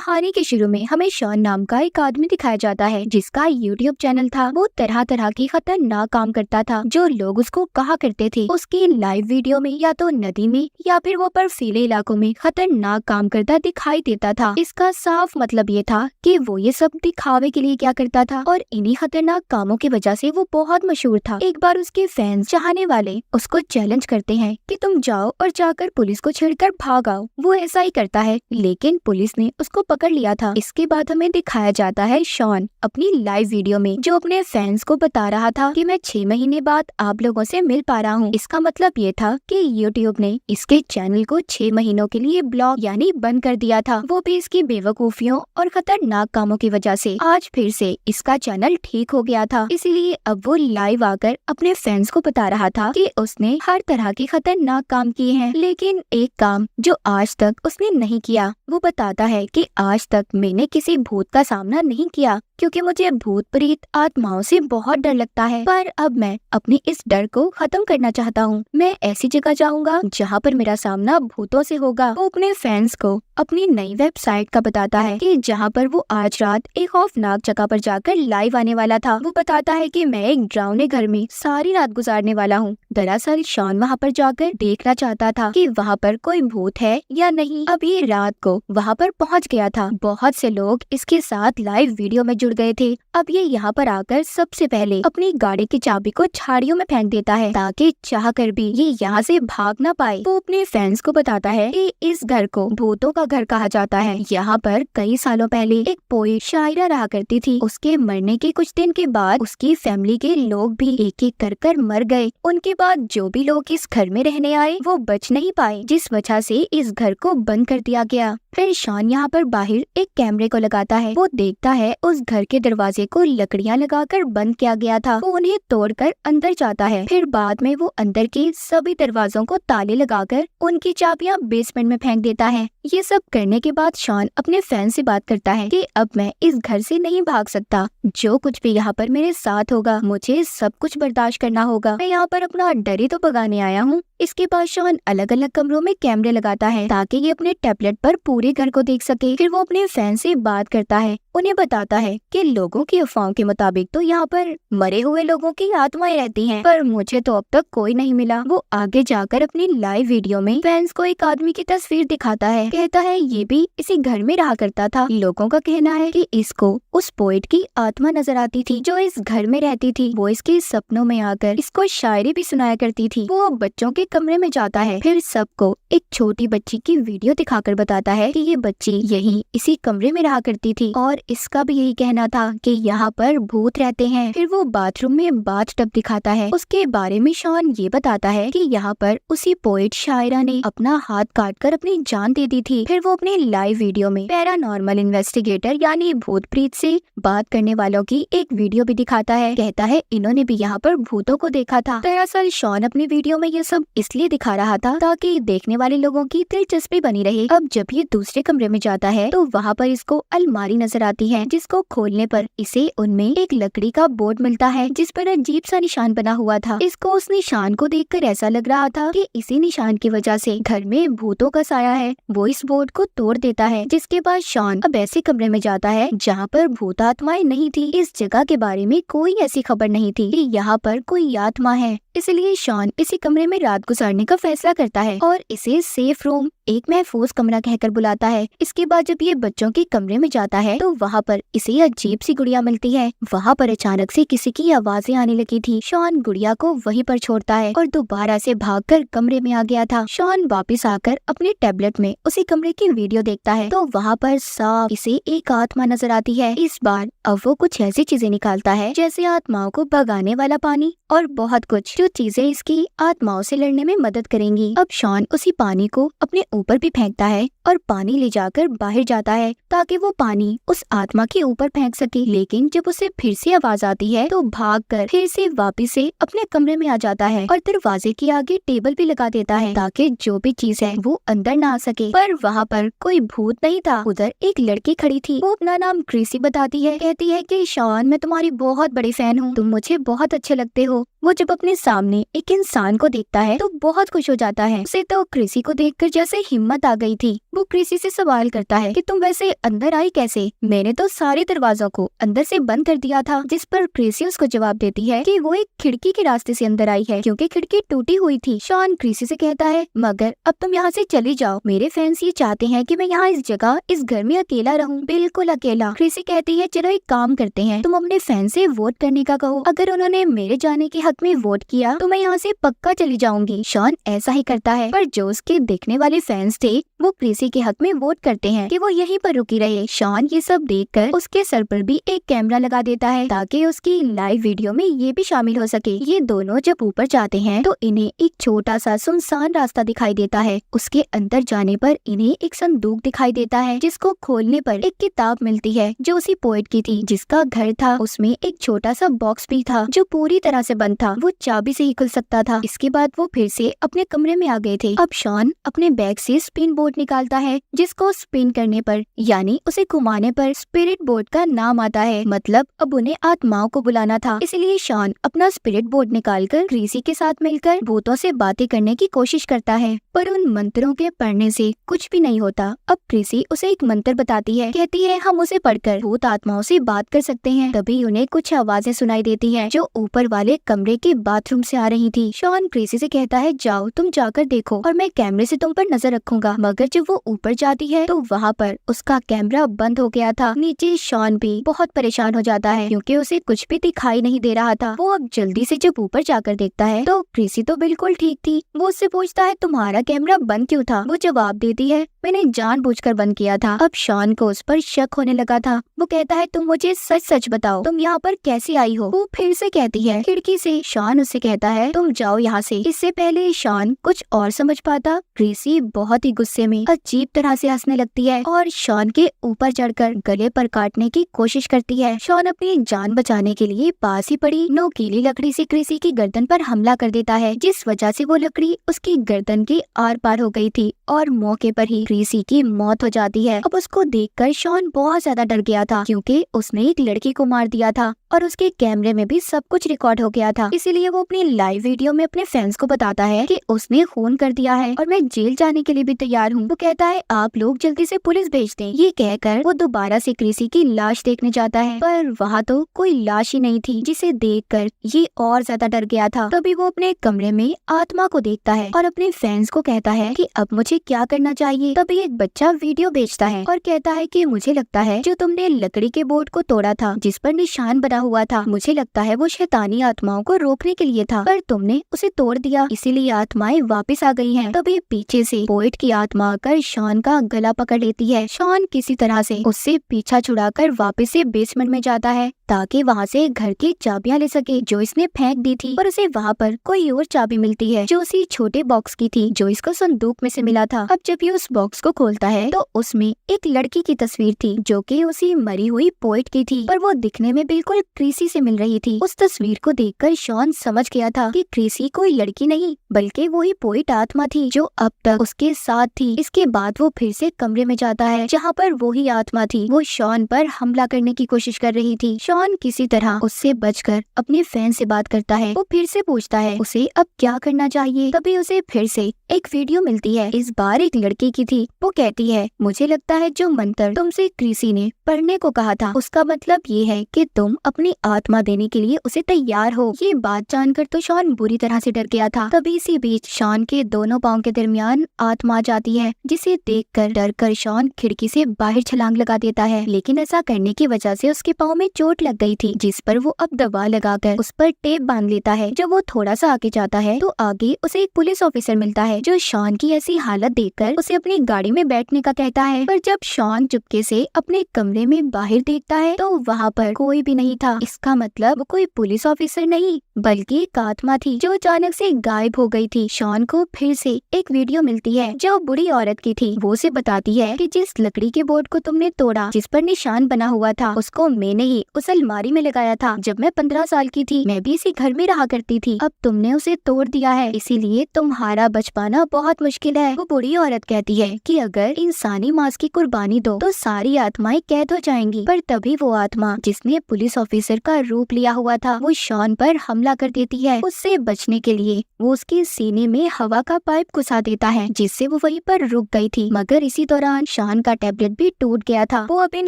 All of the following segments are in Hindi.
कहानी के शुरू में हमें शॉन नाम का एक आदमी दिखाया जाता है जिसका यूट्यूब चैनल था। वो तरह तरह की खतरनाक काम करता था जो लोग उसको कहा करते थे। उसकी लाइव वीडियो में या तो नदी में या फिर वो बर्फीले इलाकों में खतरनाक काम करता दिखाई देता था। इसका साफ मतलब ये था कि वो ये सब दिखावे के लिए क्या करता था और इन्हीं खतरनाक कामों की वजह से वो बहुत मशहूर था। एक बार उसके फैंस चाहने वाले उसको चैलेंज करते हैं कि तुम जाओ और जाकर पुलिस को छेड़कर भाग आओ। वो ऐसा ही करता है, लेकिन पुलिस ने उसको पकड़ लिया था। इसके बाद हमें दिखाया जाता है शॉन अपनी लाइव वीडियो में जो अपने फैंस को बता रहा था कि मैं 6 महीने बाद आप लोगों से मिल पा रहा हूँ। इसका मतलब ये था कि यूट्यूब ने इसके चैनल को 6 महीनों के लिए ब्लॉक यानी बंद कर दिया था, वो भी इसकी बेवकूफियों और खतरनाक कामों की वजह से। आज फिर से इसका चैनल ठीक हो गया था, इसीलिए अब वो लाइव आकर अपने फैंस को बता रहा था कि उसने हर तरह के खतरनाक काम किए हैं, लेकिन एक काम जो आज तक उसने नहीं किया। वो बताता है कि आज तक मैंने किसी भूत का सामना नहीं किया क्योंकि मुझे भूत प्रेत आत्माओं से बहुत डर लगता है, पर अब मैं अपने इस डर को खत्म करना चाहता हूँ। मैं ऐसी जगह जाऊँगा जहाँ पर मेरा सामना भूतों से होगा। वो अपने फैंस को अपनी नई वेबसाइट का बताता है कि जहाँ पर वो आज रात एक खौफनाक जगह पर जाकर लाइव आने वाला था। वो बताता है कि मैं एक डरावने घर में सारी रात गुजारने वाला हूँ। दरअसल शॉन वहाँ पर जाकर देखना चाहता था कि वहाँ पर कोई भूत है या नहीं। अब ये रात को वहाँ पर पहुँच गया था। बहुत से लोग इसके साथ लाइव वीडियो में जुड़ गए थे। अब ये यहाँ पर आकर सबसे पहले अपनी गाड़ी की चाबी को झाड़ियों में फेंक देता है ताकि चाह कर भी ये यहाँ से भाग ना पाए। वो अपने फैंस को बताता है कि इस घर को भूतों का घर कहा जाता है। यहाँ पर कई सालों पहले एक पोएट शायरा रहा करती थी। उसके मरने के कुछ दिन के बाद उसकी फैमिली के लोग भी एक एक कर मर गए। उनके बाद जो भी लोग इस घर में रहने आए वो बच नहीं पाए, जिस वजह से इस घर को बंद कर दिया गया। फिर शॉन यहाँ पर बाहर एक कैमरे को लगाता है। वो देखता है उस घर के दरवाजे को लकड़ियाँ लगाकर बंद किया गया था। वो उन्हें तोड़कर अंदर जाता है। फिर बाद में वो अंदर के सभी दरवाजों को ताले लगाकर उनकी चाबियाँ बेसमेंट में फेंक देता है। ये सब करने के बाद शॉन अपने फैन से बात करता है कि अब मैं इस घर से नहीं भाग सकता। जो कुछ भी यहाँ पर मेरे साथ होगा मुझे सब कुछ बर्दाश्त करना होगा। मैं यहाँ पर अपना डर ही तो भगाने आया हूँ। इसके बाद शॉन अलग अलग कमरों में कैमरे लगाता है ताकि ये अपने टैबलेट पर पूरे घर को देख सके। फिर वो अपने फैन से बात करता है, उन्हें बताता है कि लोगों की अफवाहों के मुताबिक तो यहाँ पर मरे हुए लोगों की आत्माएं रहती हैं, पर मुझे तो अब तक कोई नहीं मिला। वो आगे जाकर अपनी लाइव वीडियो में फैंस को एक आदमी की तस्वीर दिखाता है। कहता है ये भी इसी घर में रहा करता था। लोगों का कहना है कि इसको उस पोएट की आत्मा नजर आती थी जो इस घर में रहती थी। वो इसके सपनों में आकर इसको शायरी भी सुनाया करती थी। वो बच्चों के कमरे में जाता है, फिर सबको एक छोटी बच्ची की वीडियो दिखाकर बताता है कि ये बच्ची यही इसी कमरे में रहा करती थी और इसका भी यही कहना था कि यहाँ पर भूत रहते हैं। फिर वो बाथरूम में बाथटब दिखाता है। उसके बारे में शॉन ये बताता है कि यहाँ पर उसी पोएट शायरा ने अपना हाथ काटकर अपनी जान दे दी थी। फिर वो अपने लाइव वीडियो में पैरानॉर्मल इन्वेस्टिगेटर यानी भूत प्रेत से बात करने वालों की एक वीडियो भी दिखाता है। कहता है इन्होंने भी यहाँ पर भूतों को देखा था। दरअसल शॉन अपनी वीडियो में ये सब इसलिए दिखा रहा था ताकि देखने वाले लोगों की दिलचस्पी बनी रहे। अब जब ये दूसरे कमरे में जाता है तो वहाँ पर इसको अलमारी नजर आती है, जिसको खोलने पर इसे उनमें एक लकड़ी का बोर्ड मिलता है जिस पर अजीब सा निशान बना हुआ था। इसको उस निशान को देखकर ऐसा लग रहा था कि इसी निशान की वजह से घर में भूतों का साया है। वो इस बोर्ड को तोड़ देता है, जिसके बाद शॉन अब ऐसे कमरे में जाता है जहाँ पर भूत आत्माएं नहीं थी। इस जगह के बारे में कोई ऐसी खबर नहीं थी कि यहाँ पर कोई आत्मा है, इसलिए शॉन इसी कमरे में रात गुजारने का फैसला करता है और इसे सेफ रूम, एक महफूज कमरा कहकर बुलाता है। इसके बाद जब ये बच्चों के कमरे में जाता है तो वहाँ पर इसे अजीब सी गुड़िया मिलती है। वहाँ पर अचानक से किसी की आवाजें आने लगी थी। शॉन गुड़िया को वहीं पर छोड़ता है और दोबारा से भागकर कमरे में आ गया था। शॉन वापस आकर अपने टैबलेट में उसी कमरे की वीडियो देखता है तो वहाँ पर साफ इसे एक आत्मा नजर आती है। इस बार अब वो कुछ ऐसी चीजें निकालता है जैसे आत्माओं को भगाने वाला पानी और बहुत कुछ, जो चीजें इसकी आत्माओं से लड़ने में मदद करेंगी। अब शॉन उसी पानी को अपने ऊपर भी फेंकता है और पानी ले जाकर बाहर जाता है ताकि वो पानी उस आत्मा के ऊपर फेंक सके। लेकिन जब उसे फिर से आवाज आती है तो भागकर फिर से वापस से अपने कमरे में आ जाता है और दरवाजे के आगे टेबल भी लगा देता है ताकि जो भी चीज है वो अंदर ना आ सके। पर वहाँ पर कोई भूत नहीं था, उधर एक लड़की खड़ी थी। वो अपना नाम क्रिसी बताती है। कहती है कि शॉन मैं तुम्हारी बहुत बड़ी फैन हूँ, तुम मुझे बहुत अच्छे लगते हो। वो जब अपने सामने एक इंसान को देखता है तो बहुत खुश हो जाता है। उसे तो क्रिसी को देखकर जैसे हिम्मत आ गई थी। वो क्रिसी से सवाल करता है कि तुम वैसे अंदर आई कैसे? मैंने तो सारे दरवाजों को अंदर से बंद कर दिया था। जिस पर क्रिसी उसको जवाब देती है कि वो एक खिड़की के रास्ते से अंदर आई है क्योंकि खिड़की टूटी हुई थी। शॉन क्रिसी से कहता है मगर अब तुम यहाँ से चली जाओ, मेरे फैंस ये चाहते हैं कि मैं यहाँ इस जगह इस घर में अकेला रहूं, बिल्कुल अकेला। क्रिसी कहती है चलो एक काम करते हैं, तुम अपने फैंस से वोट करने का कहो, अगर उन्होंने मेरे जाने के हक में वोट किया तो मैं यहाँ से पक्का चली जाऊंगी। शॉन ऐसा ही करता है, पर जो उसके देखने वाले फैंस थे वो क्रिसी के हक में वोट करते हैं कि वो यहीं पर रुकी रहे। शॉन ये सब देखकर उसके सर पर भी एक कैमरा लगा देता है ताकि उसकी लाइव वीडियो में ये भी शामिल हो सके। ये दोनों जब ऊपर जाते हैं तो इन्हें एक छोटा सा सुनसान रास्ता दिखाई देता है। उसके अंदर जाने पर इन्हें एक संदूक दिखाई देता है जिसको खोलने पर एक किताब मिलती है जो उसी पोएट की थी जिसका घर था। उसमें एक छोटा सा बॉक्स भी था जो पूरी तरह से बंद था, वो चाबी से ही खुल सकता था। इसके बाद वो फिर से अपने कमरे में आ गए थे। अब शॉन अपने बैग से स्पिन बोर्ड निकालता है जिसको स्पिन करने पर यानी उसे घुमाने पर स्पिरिट बोर्ड का नाम आता है, मतलब अब उन्हें आत्माओं को बुलाना था। इसलिए शॉन अपना स्पिरिट बोर्ड निकालकर क्रिसी के साथ मिलकर भूतों से बातें करने की कोशिश करता है, पर उन मंत्रों के पढ़ने से कुछ भी नहीं होता। अब क्रिसी उसे एक मंत्र बताती है, कहती है हम उसे पढ़कर भूत आत्माओं से बात कर सकते हैं। तभी उन्हें कुछ आवाजें सुनाई देती है जो ऊपर वाले कमरे के बाथरूम से आ रही थी। शॉन क्रिसी से कहता है जाओ तुम जाकर देखो और मैं कैमरे से तुम पर नजर रखूंगा। मगर जब वो ऊपर जाती है तो वहाँ पर उसका कैमरा बंद हो गया था। नीचे शॉन भी बहुत परेशान हो जाता है क्योंकि उसे कुछ भी दिखाई नहीं दे रहा था। वो अब जल्दी से जब ऊपर जाकर देखता है तो क्रिसी तो बिल्कुल ठीक थी। वो उससे पूछता है तुम्हारा कैमरा बंद क्यों था? वो जवाब देती है मैंने जानबूझकर बंद किया था। अब शॉन को उस पर शक होने लगा था। वो कहता है तुम मुझे सच सच बताओ तुम यहाँ पर कैसे आई हो? वो फिर से कहती है खिड़की से। शॉन उससे कहता है तुम जाओ यहाँ से। इससे पहले शॉन कुछ और समझ पाता, क्रिसी बहुत ही गुस्से में अजीब तरह से हंसने लगती है और शॉन के ऊपर चढ़कर गले पर काटने की कोशिश करती है। शॉन अपनी जान बचाने के लिए पास ही पड़ी नोकीली लकड़ी से क्रिसी की गर्दन पर हमला कर देता है, जिस वजह से वो लकड़ी उसकी गर्दन के आर पार हो गई थी और मौके पर ही क्रिसी की मौत हो जाती है। अब उसको देखकर शॉन बहुत ज्यादा डर गया था क्योंकि उसने एक लड़की को मार दिया था और उसके कैमरे में भी सब कुछ रिकॉर्ड हो गया था। इसीलिए वो अपनी लाइव वीडियो में अपने फैंस को बताता है कि उसने खून कर दिया है और मैं जेल जाने के लिए भी तैयार हूँ। वो कहता है आप लोग जल्दी से पुलिस भेज दें। ये कहकर वो दोबारा से क्रिसी की लाश देखने जाता है, पर वहाँ तो कोई लाश ही नहीं थी, जिसे देखकर ये और ज्यादा डर गया था। तभी वो अपने कमरे में आत्मा को देखता है और अपने फैंस को कहता है कि अब मुझे क्या करना चाहिए। तभी एक बच्चा वीडियो भेजता है और कहता है कि मुझे लगता है जो तुमने लकड़ी के बोर्ड को तोड़ा था जिस पर निशान बना हुआ था, मुझे लगता है वो शैतानी आत्माओं को रोकने के लिए था, पर तुमने उसे तोड़ दिया, इसीलिए आत्माएं वापस आ गई हैं। तभी पीछे से पोएट की आत्मा आकर शॉन का गला पकड़ लेती है। शॉन किसी तरह से उससे पीछा छुड़ाकर वापस से बेसमेंट में जाता है ताकि वहाँ से घर की चाबियां ले सके जो इसने फेंक दी थी, पर उसे वहाँ पर कोई और चाबी मिलती है जो उसी छोटे बॉक्स की थी जो इसको संदूक में से मिला था। अब जब ये उस बॉक्स को खोलता है तो उसमें एक लड़की की तस्वीर थी जो कि उसी मरी हुई पोएट की थी, पर वो दिखने में बिल्कुल क्रिसी से मिल रही थी। उस तस्वीर को देखकर शॉन समझ गया था कि क्रिसी कोई लड़की नहीं बल्कि वही पोएट आत्मा थी जो अब तक उसके साथ थी। इसके बाद वो फिर से कमरे में जाता है जहाँ पर वही आत्मा थी, वो शॉन पर हमला करने की कोशिश कर रही थी। शॉन किसी तरह उससे बचकर अपने फैन से बात करता है। वो फिर से पूछता है उसे अब क्या करना चाहिए। तभी उसे फिर से एक वीडियो मिलती है, इस बार एक लड़की की थी। वो कहती है मुझे लगता है जो मंत्र तुमसे क्रिसी ने पढ़ने को कहा था उसका मतलब ये है कि तुम अपनी आत्मा देने के लिए उसे तैयार हो। ये बात जानकर तो शॉन बुरी तरह से डर गया था। तभी इसी बीच शॉन के दोनों पाँव के दरमियान आत्मा जाती है, जिसे देखकर डरकर शॉन खिड़की से बाहर छलांग लगा देता है, लेकिन ऐसा करने की वजह से उसके पाँव में चोट लग गई थी, जिस पर वो अब दवा लगाकर उस पर टेप बांध लेता है। जब वो थोड़ा सा आगे जाता है तो आगे उसे एक पुलिस ऑफिसर मिलता है जो शॉन की ऐसी हालत देखकर उसे अपनी गाड़ी में बैठने का कहता है। पर जब शॉन चुपके से अपने कमरे में बाहर देखता है तो वहाँ पर कोई भी नहीं था। इसका मतलब वो कोई पुलिस ऑफिसर नहीं बल्कि एक आत्मा थी जो अचानक से गायब हो गई थी। शॉन को फिर से एक वीडियो मिलती है जो बुरी औरत की थी। वो उसे बताती है कि जिस लकड़ी के बोर्ड को तुमने तोड़ा जिस पर निशान बना हुआ था उसको मैंने ही उस अलमारी में लगाया था। जब मैं 15 साल की थी मैं भी इसी घर में रहा करती थी। अब तुमने उसे तोड़ दिया है, इसीलिए तुम्हारा बच पाना बहुत मुश्किल है। वो बुरी औरत कहती है कि अगर इंसानी मांस की कुर्बानी दो तो सारी आत्माएं कैद हो जाएंगी। पर तभी वो आत्मा जिसने पुलिस ऑफिसर का रूप लिया हुआ था वो शॉन पर हमला हमला कर देती है। उससे बचने के लिए वो उसके सीने में हवा का पाइप घुसा देता है, जिससे वो वहीं पर रुक गई थी। मगर इसी दौरान शॉन का टैबलेट भी टूट गया था। वो अब इन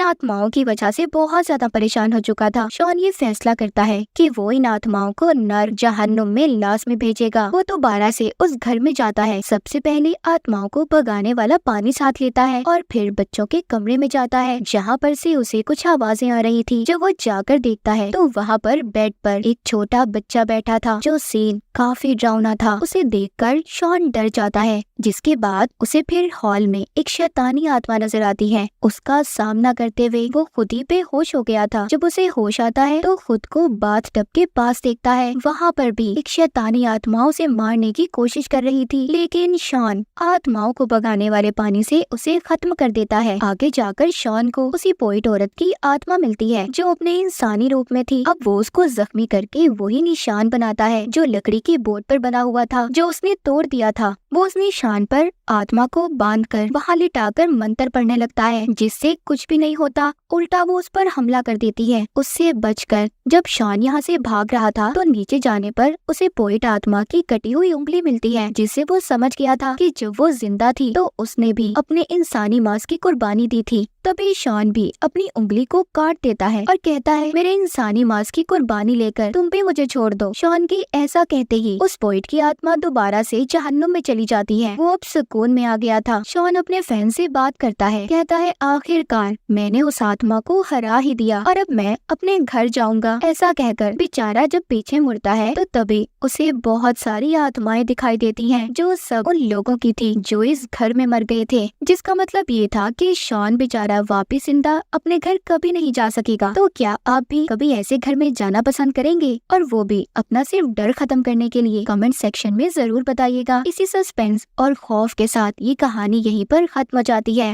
आत्माओं की वजह से बहुत ज्यादा परेशान हो चुका था। शॉन ये फैसला करता है कि वो इन आत्माओं को नर्क जहन्नुम में लाश में भेजेगा। वो दोबारा से उस घर में जाता है। सबसे पहले आत्माओं को भगाने वाला पानी साथ लेता है और फिर बच्चों के कमरे में जाता है, जहाँ पर से उसे कुछ आवाजें आ रही थी। जब वो जाकर देखता है तो वहाँ पर बेड पर एक छोटा बच्चा बैठा था। जो सीन काफी डरावना था। उसे देखकर शॉन डर जाता है, जिसके बाद उसे फिर हॉल में एक शैतानी आत्मा नजर आती है। उसका सामना करते हुए वो खुद ही बेहोश हो गया था। जब उसे होश आता है तो खुद को बाथटब के पास देखता है। वहाँ पर भी एक शैतानी आत्मा उसे मारने की कोशिश कर रही थी, लेकिन शॉन आत्माओं को भगाने वाले पानी से उसे खत्म कर देता है। आगे जाकर शॉन को उसी पोइट औरत की आत्मा मिलती है, जो अपने इंसानी रूप में थी। अब वो उसको जख्मी करके वही निशान बनाता है जो लकड़ी की बोर्ड पर बना हुआ था, जो उसने तोड़ दिया था। वो उस निशान पर आत्मा को बांधकर वहाँ लिटाकर मंत्र पढ़ने लगता है, जिससे कुछ भी नहीं होता। उल्टा वो उस पर हमला कर देती है। उससे बचकर जब शॉन यहाँ से भाग रहा था तो नीचे जाने पर उसे पोइट आत्मा की कटी हुई उंगली मिलती है, जिससे वो समझ गया था कि जब वो जिंदा थी तो उसने भी अपने इंसानी मांस की कुर्बानी दी थी। तभी शॉन भी अपनी उंगली को काट देता है और कहता है, मेरे इंसानी मांस की कुर्बानी लेकर तुम भी मुझे छोड़ दो। शॉन की ऐसा कहते ही उस पोइट की आत्मा दोबारा से जहन्नुम में चली जाती है। वो अब सुकून में आ गया था। शॉन अपने फैन से बात करता है, कहता है, आखिरकार मैंने उस आत्मा को हरा ही दिया और अब मैं अपने घर जाऊंगा। ऐसा कहकर बेचारा जब पीछे मुड़ता है तो तभी उसे बहुत सारी आत्माएं दिखाई देती हैं, जो सब उन लोगों की थी जो इस घर में मर गए थे। जिसका मतलब ये था कि शॉन बेचारा वापिस जिंदा अपने घर कभी नहीं जा सकेगा। तो क्या आप भी कभी ऐसे घर में जाना पसंद करेंगे, और वो भी अपना सिर्फ डर खत्म करने के लिए? कमेंट सेक्शन में जरूर बताइएगा। इसी सस्पेंस और खौफ के साथ ये कहानी यहीं पर खत्म हो जाती है।